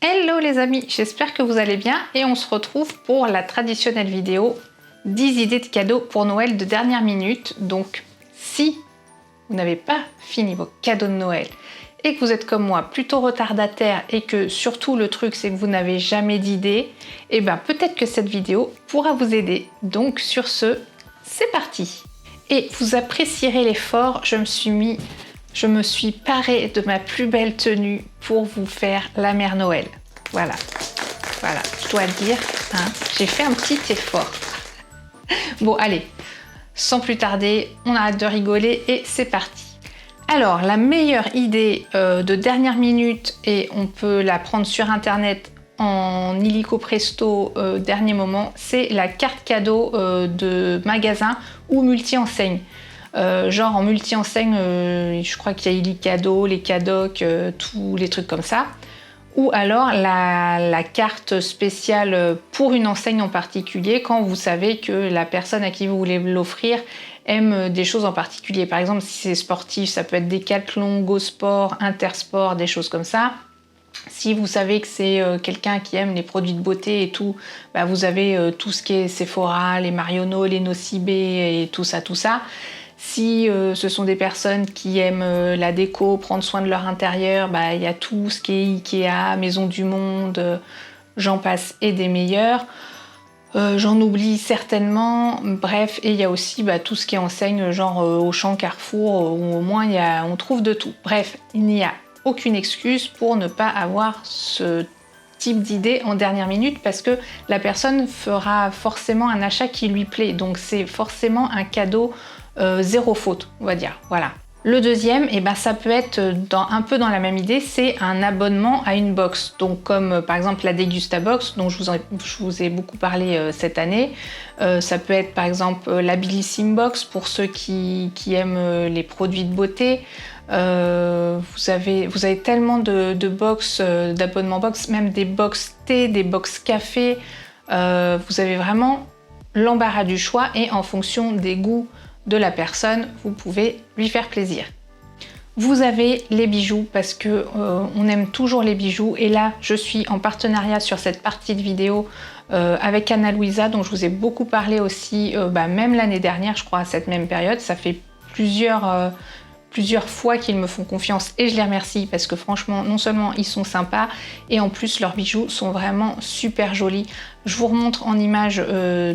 Hello les amis, j'espère que vous allez bien et on se retrouve pour la traditionnelle vidéo 10 idées de cadeaux pour Noël de dernière minute. Donc si vous n'avez pas fini vos cadeaux de Noël et que vous êtes comme moi plutôt retardataire et que surtout le truc c'est que vous n'avez jamais d'idées, et bien peut-être que cette vidéo pourra vous aider. Donc sur ce, c'est parti. Et vous apprécierez l'effort, je me suis parée de ma plus belle tenue pour vous faire la mère Noël. Voilà, je dois le dire, hein, j'ai fait un petit effort. Bon, allez, sans plus tarder, on arrête de rigoler et c'est parti. Alors, la meilleure idée de dernière minute, et on peut la prendre sur internet en illico presto dernier moment, c'est la carte cadeau de magasin ou multi-enseigne. Genre en multi-enseigne, je crois qu'il y a Illicadeau, les Cadocs, tous les trucs comme ça. Ou alors la carte spéciale pour une enseigne en particulier, quand vous savez que la personne à qui vous voulez l'offrir aime des choses en particulier. Par exemple, si c'est sportif, ça peut être Decathlon, Go Sport, Intersport, des choses comme ça. Si vous savez que c'est quelqu'un qui aime les produits de beauté et tout, bah vous avez tout ce qui est Sephora, les Marionneau, les Nocibé et tout ça. Si ce sont des personnes qui aiment la déco, prendre soin de leur intérieur, bah, y a tout ce qui est Ikea, Maison du Monde, j'en passe et des meilleurs. J'en oublie certainement, bref, et il y a aussi tout ce qui est enseigne, genre Auchan, Carrefour, où au moins on trouve de tout. Bref, il n'y a aucune excuse pour ne pas avoir ce type d'idée en dernière minute parce que la personne fera forcément un achat qui lui plaît. Donc c'est forcément un cadeau zéro faute, on va dire. Voilà. Le deuxième, ça peut être un peu dans la même idée, c'est un abonnement à une box. Donc comme par exemple la Degustabox dont je vous ai beaucoup parlé cette année. Ça peut être par exemple la Bellissime Box pour ceux qui aiment les produits de beauté. Vous avez tellement de box, d'abonnements box, même des box thé, des box café. Vous avez vraiment l'embarras du choix et en fonction des goûts de la personne, vous pouvez lui faire plaisir. Vous avez les bijoux parce que on aime toujours les bijoux et là je suis en partenariat sur cette partie de vidéo avec Ana Luisa dont je vous ai beaucoup parlé aussi même l'année dernière je crois à cette même période. Ça fait plusieurs fois qu'ils me font confiance et je les remercie parce que franchement non seulement ils sont sympas et en plus leurs bijoux sont vraiment super jolis. Je vous remontre en image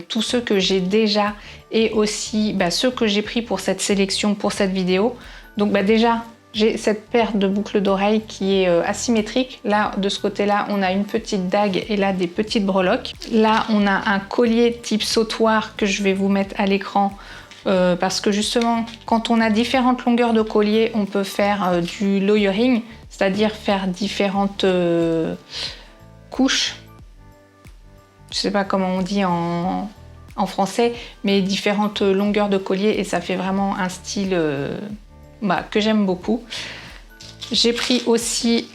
tous ceux que j'ai déjà et aussi ceux que j'ai pris pour cette sélection, pour cette vidéo. Donc déjà j'ai cette paire de boucles d'oreilles qui est asymétrique. Là de ce côté là on a une petite dague et là des petites breloques. Là on a un collier type sautoir que je vais vous mettre à l'écran. Parce que justement, quand on a différentes longueurs de collier, on peut faire du layering, c'est-à-dire faire différentes couches. Je sais pas comment on dit en français, mais différentes longueurs de collier et ça fait vraiment un style que j'aime beaucoup. J'ai pris aussi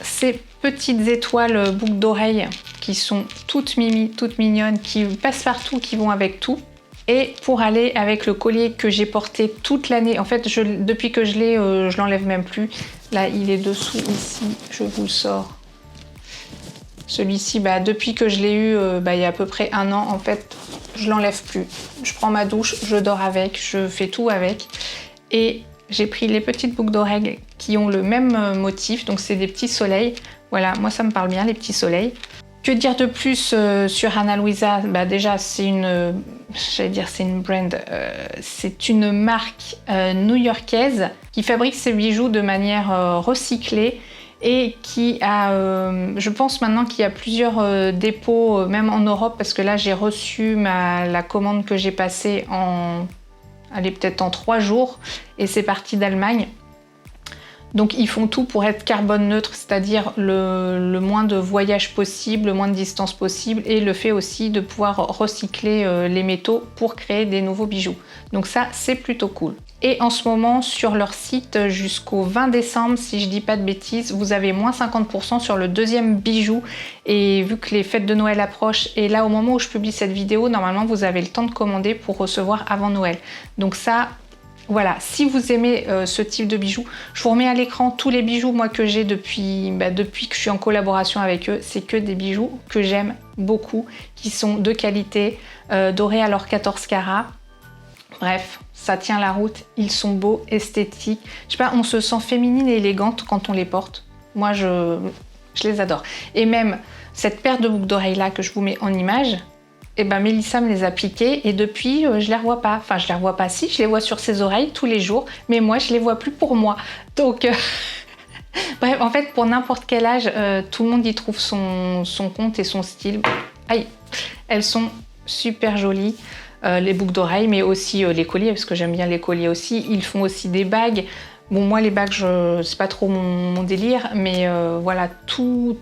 ces petites étoiles boucles d'oreilles qui sont toutes mimi, toutes mignonnes, qui passent partout, qui vont avec tout. Et pour aller avec le collier que j'ai porté toute l'année, en fait depuis que je l'ai, je l'enlève même plus. Là il est dessous ici, je vous le sors. Celui-ci, depuis que je l'ai eu il y a à peu près un an, en fait je l'enlève plus. Je prends ma douche, je dors avec, je fais tout avec. Et j'ai pris les petites boucles d'oreilles qui ont le même motif, donc c'est des petits soleils. Voilà, moi ça me parle bien les petits soleils. Que dire de plus sur Ana Luisa? Déjà, c'est une brand, c'est une marque new-yorkaise qui fabrique ses bijoux de manière recyclée et qui a, je pense maintenant qu'il y a plusieurs dépôts, même en Europe, parce que là, j'ai reçu la commande que j'ai passée peut-être en 3 jours et c'est parti d'Allemagne. Donc ils font tout pour être carbone neutre, c'est-à-dire le moins de voyages possible, le moins de distance possible et le fait aussi de pouvoir recycler les métaux pour créer des nouveaux bijoux. Donc ça, c'est plutôt cool. Et en ce moment, sur leur site, jusqu'au 20 décembre, si je dis pas de bêtises, vous avez moins 50% sur le deuxième bijou. Et vu que les fêtes de Noël approchent, et là au moment où je publie cette vidéo, normalement vous avez le temps de commander pour recevoir avant Noël. Donc ça, Voilà, si vous aimez ce type de bijoux, je vous remets à l'écran tous les bijoux moi que j'ai depuis que je suis en collaboration avec eux. C'est que des bijoux que j'aime beaucoup, qui sont de qualité, dorés à l'or 14 carats. Bref, ça tient la route, ils sont beaux, esthétiques. Je sais pas, on se sent féminine et élégante quand on les porte. Moi, je les adore. Et même cette paire de boucles d'oreilles là que je vous mets en image, et ben Mélissa me les a piquées et depuis je les revois pas. Enfin je les revois pas, si je les vois sur ses oreilles tous les jours, mais moi je les vois plus pour moi. Donc bref, en fait pour n'importe quel âge, tout le monde y trouve son compte et son style. Aïe, elles sont super jolies, les boucles d'oreilles, mais aussi les colliers parce que j'aime bien les colliers aussi. Ils font aussi des bagues. Bon moi les bagues c'est pas trop mon délire, mais voilà tout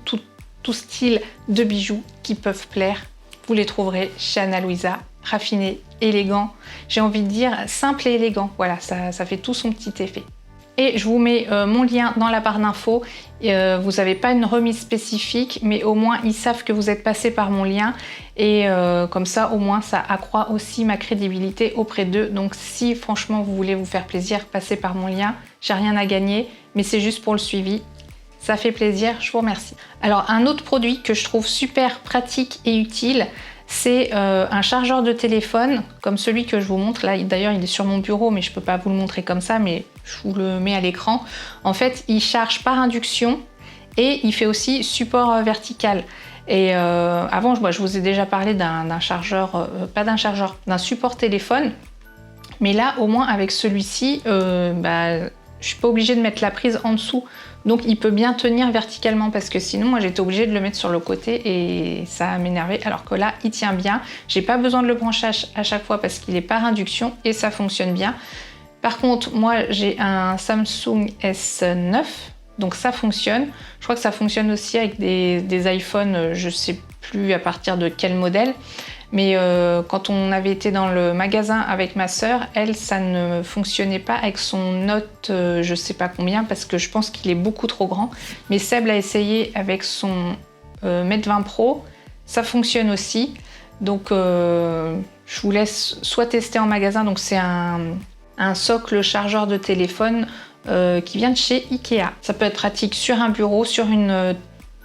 style de bijoux qui peuvent plaire. Vous les trouverez chez Ana Luisa, raffinés, élégants. J'ai envie de dire simple et élégant. Voilà, ça fait tout son petit effet. Et je vous mets mon lien dans la barre d'infos. Vous n'avez pas une remise spécifique, mais au moins ils savent que vous êtes passé par mon lien. Et comme ça, au moins, ça accroît aussi ma crédibilité auprès d'eux. Donc si franchement vous voulez vous faire plaisir, passez par mon lien. J'ai rien à gagner, mais c'est juste pour le suivi. Ça fait plaisir, je vous remercie. Alors un autre produit que je trouve super pratique et utile, c'est un chargeur de téléphone comme celui que je vous montre. Là d'ailleurs il est sur mon bureau mais je peux pas vous le montrer comme ça, mais je vous le mets à l'écran. En fait il charge par induction et il fait aussi support vertical. Et avant je vous ai déjà parlé d'un chargeur, d'un support téléphone. Mais là au moins avec celui-ci, je suis pas obligée de mettre la prise en dessous. Donc il peut bien tenir verticalement parce que sinon moi j'étais obligée de le mettre sur le côté et ça m'énervait, alors que là il tient bien. J'ai pas besoin de le brancher à chaque fois parce qu'il est par induction et ça fonctionne bien. Par contre moi j'ai un Samsung S9, donc ça fonctionne. Je crois que ça fonctionne aussi avec des iPhones, je sais plus à partir de quel modèle. Mais quand on avait été dans le magasin avec ma sœur, elle, ça ne fonctionnait pas avec son Note je sais pas combien parce que je pense qu'il est beaucoup trop grand. Mais Seb l'a essayé avec son Mate 20 Pro, ça fonctionne aussi. Donc je vous laisse soit tester en magasin, donc c'est un socle chargeur de téléphone qui vient de chez Ikea. Ça peut être pratique sur un bureau, sur une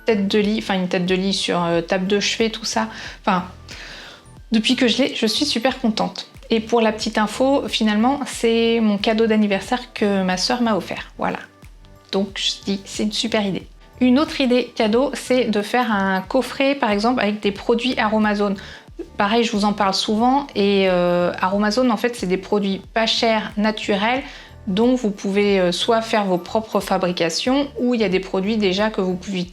tête de lit, sur table de chevet, tout ça. Enfin, depuis que je l'ai, je suis super contente. Et pour la petite info, finalement, c'est mon cadeau d'anniversaire que ma sœur m'a offert. Voilà. Donc je dis, c'est une super idée. Une autre idée cadeau, c'est de faire un coffret, par exemple, avec des produits Aromazone. Pareil, je vous en parle souvent. Et Aromazone, en fait, c'est des produits pas chers, naturels, dont vous pouvez soit faire vos propres fabrications, ou il y a des produits déjà que vous pouvez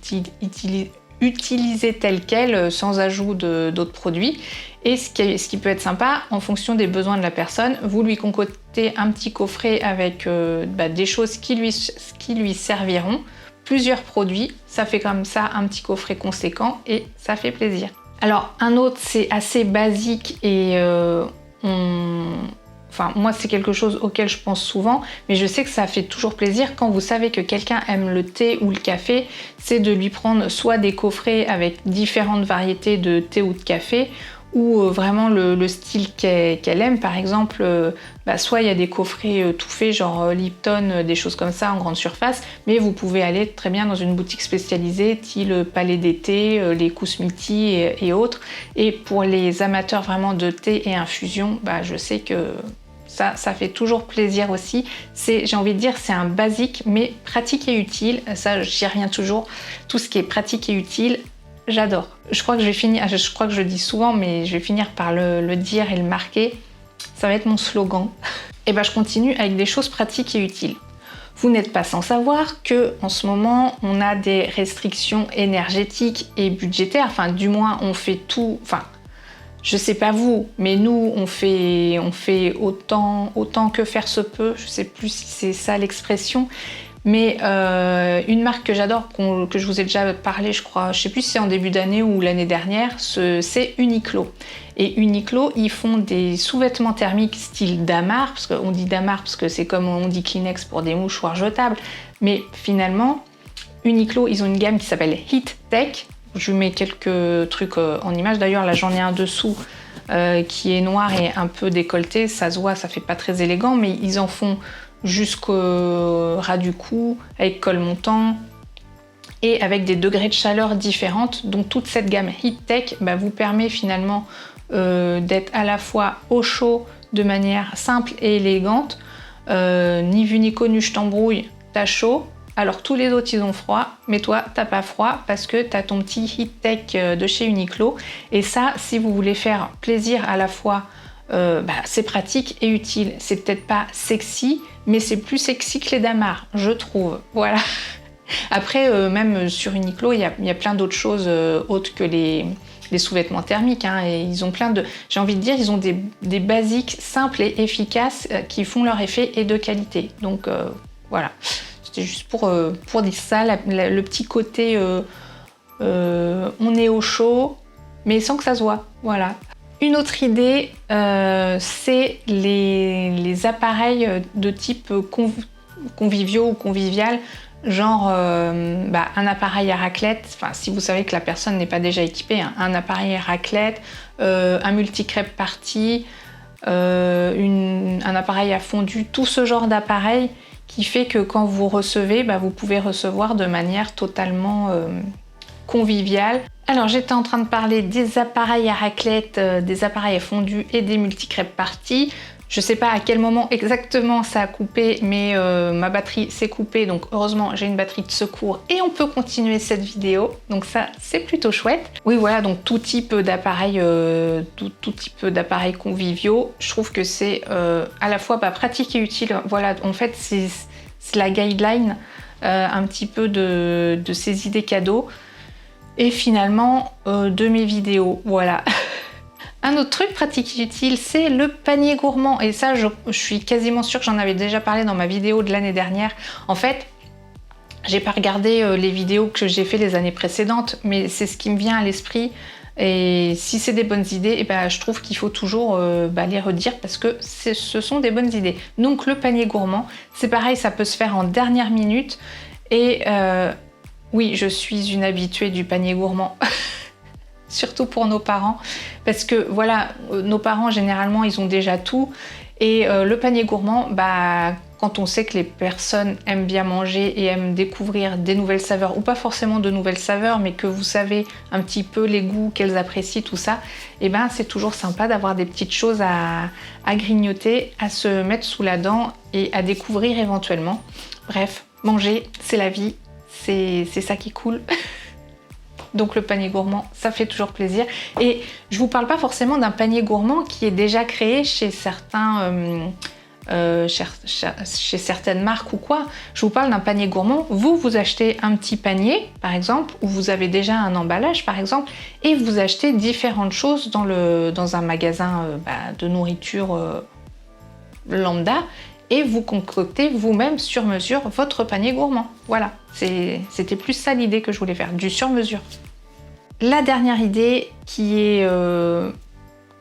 utiliser tels quels, sans ajout d'autres produits. Et ce qui peut être sympa, en fonction des besoins de la personne, vous lui concoctez un petit coffret avec des choses qui lui serviront, plusieurs produits, ça fait comme ça un petit coffret conséquent et ça fait plaisir. Alors un autre, c'est assez basique et moi c'est quelque chose auquel je pense souvent, mais je sais que ça fait toujours plaisir quand vous savez que quelqu'un aime le thé ou le café, c'est de lui prendre soit des coffrets avec différentes variétés de thé ou de café, ou vraiment le style qu'elle aime. Par exemple, soit il y a des coffrets tout faits, genre Lipton, des choses comme ça en grande surface, mais vous pouvez aller très bien dans une boutique spécialisée, style Palais d'été, les Kousmiti et autres. Et pour les amateurs vraiment de thé et infusion, je sais que ça fait toujours plaisir aussi. J'ai envie de dire, c'est un basique, mais pratique et utile. Ça, j'y reviens toujours. Tout ce qui est pratique et utile, j'adore. Je crois que je le dis souvent, mais je vais finir par le dire et le marquer. Ça va être mon slogan. Et je continue avec des choses pratiques et utiles. Vous n'êtes pas sans savoir que en ce moment, on a des restrictions énergétiques et budgétaires. Enfin, du moins, on fait tout. Enfin, je sais pas vous, mais nous, on fait autant que faire se peut. Je sais plus si c'est ça l'expression. Mais une marque que j'adore, que je vous ai déjà parlé, je crois, je sais plus si c'est en début d'année ou l'année dernière, c'est Uniqlo. Et Uniqlo, ils font des sous-vêtements thermiques style Damar, parce qu'on dit Damar parce que c'est comme on dit Kleenex pour des mouchoirs jetables. Mais finalement, Uniqlo, ils ont une gamme qui s'appelle Heat Tech. Je vous mets quelques trucs en image. D'ailleurs, là, j'en ai un dessous qui est noir et un peu décolleté. Ça se voit, ça fait pas très élégant, mais ils en font jusqu'au ras du cou, avec col montant et avec des degrés de chaleur différentes. Donc toute cette gamme Heat Tech vous permet finalement d'être à la fois au chaud de manière simple et élégante. Ni vu ni connu, je t'embrouille, t'as chaud. Alors tous les autres ils ont froid, mais toi t'as pas froid parce que t'as ton petit Heat Tech de chez Uniqlo. Et ça, si vous voulez faire plaisir à la fois, c'est pratique et utile. C'est peut-être pas sexy, mais c'est plus sexy que les Damar, je trouve. Voilà. Après, même sur Uniqlo, il y a plein d'autres choses autres que les sous-vêtements thermiques. Hein, et ils ont plein de... J'ai envie de dire, ils ont des basiques simples et efficaces qui font leur effet et de qualité. Donc voilà. C'était juste pour dire ça, le petit côté on est au chaud, mais sans que ça se voit. Voilà. Une autre idée, c'est les appareils de type conviviaux ou convivial, genre un appareil à raclette, si vous savez que la personne n'est pas déjà équipée, hein, un appareil à raclette, un multi-crêpe party, un appareil à fondu, tout ce genre d'appareil qui fait que quand vous recevez, vous pouvez recevoir de manière totalement conviviale. Alors j'étais en train de parler des appareils à raclette, des appareils à fondu et des multi-crêpes party. Je sais pas à quel moment exactement ça a coupé, mais ma batterie s'est coupée, donc heureusement j'ai une batterie de secours et on peut continuer cette vidéo, donc ça c'est plutôt chouette. Oui voilà, donc tout type d'appareils conviviaux, je trouve que c'est à la fois pratique et utile. Voilà, en fait c'est la guideline un petit peu de ces idées cadeaux et finalement de mes vidéos, voilà. Un autre truc pratique et utile, c'est le panier gourmand. Et ça, je suis quasiment sûre que j'en avais déjà parlé dans ma vidéo de l'année dernière. En fait, j'ai pas regardé les vidéos que j'ai fait les années précédentes, mais c'est ce qui me vient à l'esprit. Et si c'est des bonnes idées, je trouve qu'il faut toujours les redire parce que ce sont des bonnes idées. Donc le panier gourmand, c'est pareil, ça peut se faire en dernière minute. Et oui, je suis une habituée du panier gourmand. Surtout pour nos parents, parce que voilà, nos parents généralement ils ont déjà tout et le panier gourmand, quand on sait que les personnes aiment bien manger et aiment découvrir des nouvelles saveurs, ou pas forcément de nouvelles saveurs, mais que vous savez un petit peu les goûts qu'elles apprécient, tout ça, c'est toujours sympa d'avoir des petites choses à grignoter, à se mettre sous la dent et à découvrir éventuellement. Bref, manger, c'est la vie, c'est ça qui coule. Donc le panier gourmand, ça fait toujours plaisir. Et je vous parle pas forcément d'un panier gourmand qui est déjà créé chez certaines marques ou quoi. Je vous parle d'un panier gourmand. Vous achetez un petit panier, par exemple, où vous avez déjà un emballage, par exemple, et vous achetez différentes choses dans un magasin de nourriture lambda. Et vous concoctez vous-même sur mesure votre panier gourmand. Voilà, c'était plus ça l'idée que je voulais faire, du sur mesure. La dernière idée qui est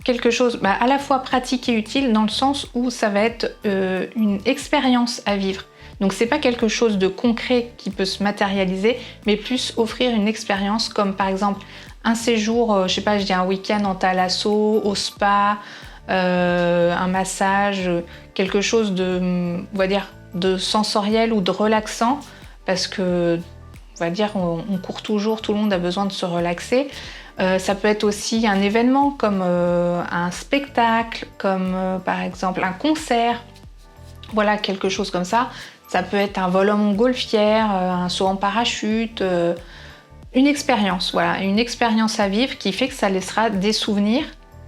quelque chose à la fois pratique et utile dans le sens où ça va être une expérience à vivre. Donc c'est pas quelque chose de concret qui peut se matérialiser, mais plus offrir une expérience comme par exemple un séjour, je sais pas, je dis un week-end en thalasso, au spa, un massage, quelque chose de, on va dire, de sensoriel ou de relaxant, parce que, on va dire, on court toujours, tout le monde a besoin de se relaxer. Ça peut être aussi un événement comme un spectacle, comme par exemple un concert, voilà, quelque chose comme ça. Ça peut être un vol en montgolfière, un saut en parachute, une expérience, voilà, une expérience à vivre qui fait que ça laissera des souvenirs.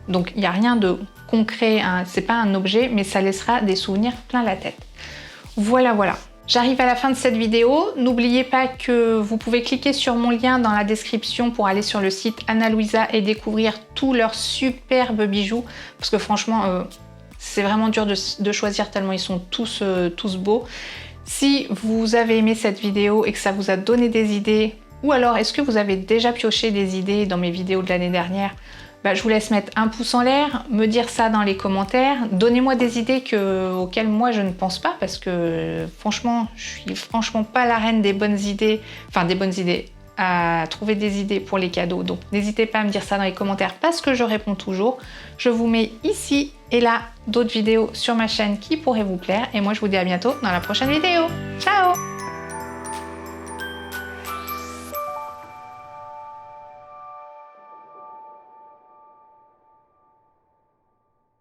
Donc il n'y a rien de concret, hein, c'est pas un objet, mais ça laissera des souvenirs plein la tête. Voilà, voilà. J'arrive à la fin de cette vidéo. N'oubliez pas que vous pouvez cliquer sur mon lien dans la description pour aller sur le site Ana Luisa et découvrir tous leurs superbes bijoux. Parce que franchement, c'est vraiment dur de choisir tellement ils sont tous beaux. Si vous avez aimé cette vidéo et que ça vous a donné des idées, ou alors est-ce que vous avez déjà pioché des idées dans mes vidéos de l'année dernière, je vous laisse mettre un pouce en l'air, me dire ça dans les commentaires, donnez-moi des idées auxquelles moi je ne pense pas, parce que franchement, je suis franchement pas la reine des bonnes idées, enfin des bonnes idées, à trouver des idées pour les cadeaux. Donc n'hésitez pas à me dire ça dans les commentaires parce que je réponds toujours. Je vous mets ici et là d'autres vidéos sur ma chaîne qui pourraient vous plaire. Et moi je vous dis à bientôt dans la prochaine vidéo. Ciao!